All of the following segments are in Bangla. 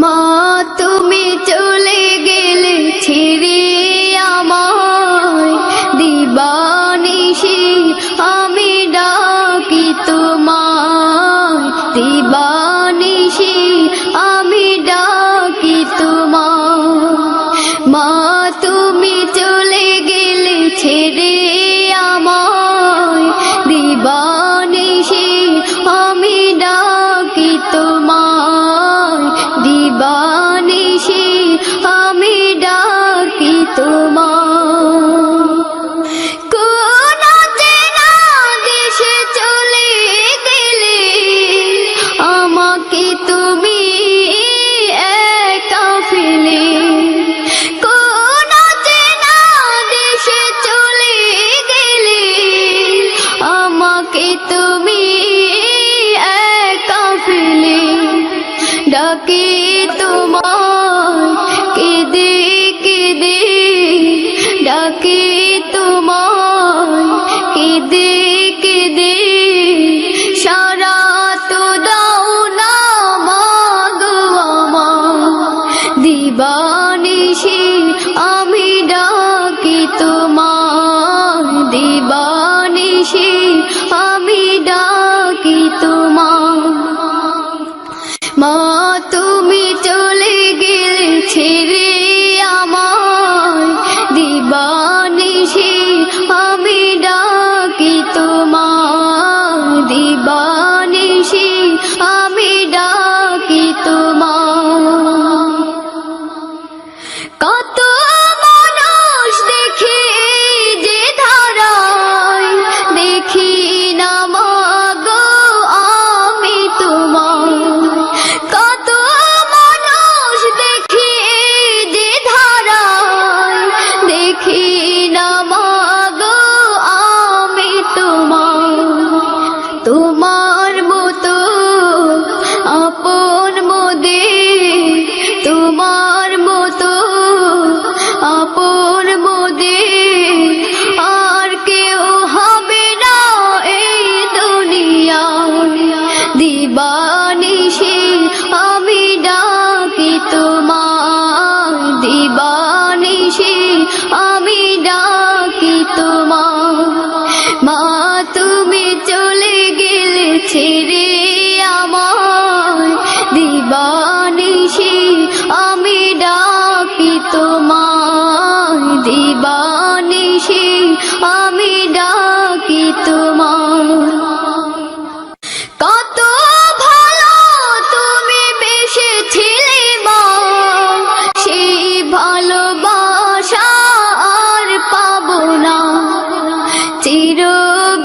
মা তুমি চলে গেলে ছেড়ে আমায়, দিবানিশি আমি ডাকি তোমায়, দিবানিশি আমি ডাকি তোমায়। মা তুমি চলে গেলে ছেড়ে আমায়, দিবানিশি আমি ডাকি তোমায়, দিবানিশি আমি ডাকি তোমায়। কোন চেনা দেশে চলে গেলে আমাকে তুমি একা ফেলে, কোন চেনা দেশে চলে গেলে আমাকে তুমি একা ফেলে। ডাকি তোমায় কেঁদে কেঁদে, ডাকি তোমায় কেঁদে কেঁদে, সারা তো দাও না মাগো আমার, দিবানিশি আমি ডাকি তোমায়, দিবানিশি আমি ডাকি তোমায়। মা তুমি চলে গেলে ছেড়ে আমায়, দিবানিশি আমি ডাকি তোমায়, দিবানিশি আমি ডাকি তোমায়। কত মানুষ দেখি যে ধারায়, দেখি না মাগো আমি তোমায়। কত মানুষ দেখি যে ধারায়, দেখি না মাগো আমি তোমায়। তোমার মতো আপন মোদের, তোমার মতো আপন মোদের আর কেউ হবে না এই দুনিয়ায়, দিবানিশি আমি ডাকি তোমায়, দিবানিশি আমি ডাকি তোমায়। মা তুমি চলে গেলে ছেড়ে আমায়, দিবানিশি আমি ডাকি তোমায়, দিবানিশি আমি ডাকি তোমায়। কত ভালো তুমি বেসেছিলে মা, সেই ভালোবাসা আর পাবো না। চির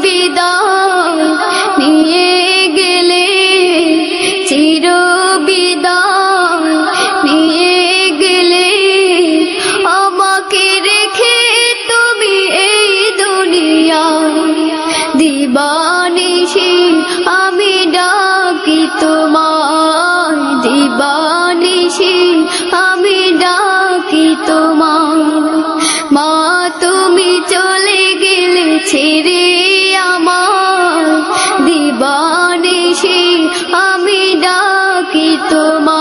বিদায় নিয়ে গেলে, চির বিদায় নিয়ে গেলে, আমাকে রেখে তুমি এই দুনিয়ায়, দিবানিশি আমি ডাকি তোমায়, দিবানিশি আমি ডাকি তোমায়। মা তুমি চলে গেলে ছেড়ে আমায়, দিবানিশি আমি ডাকি তোমায়।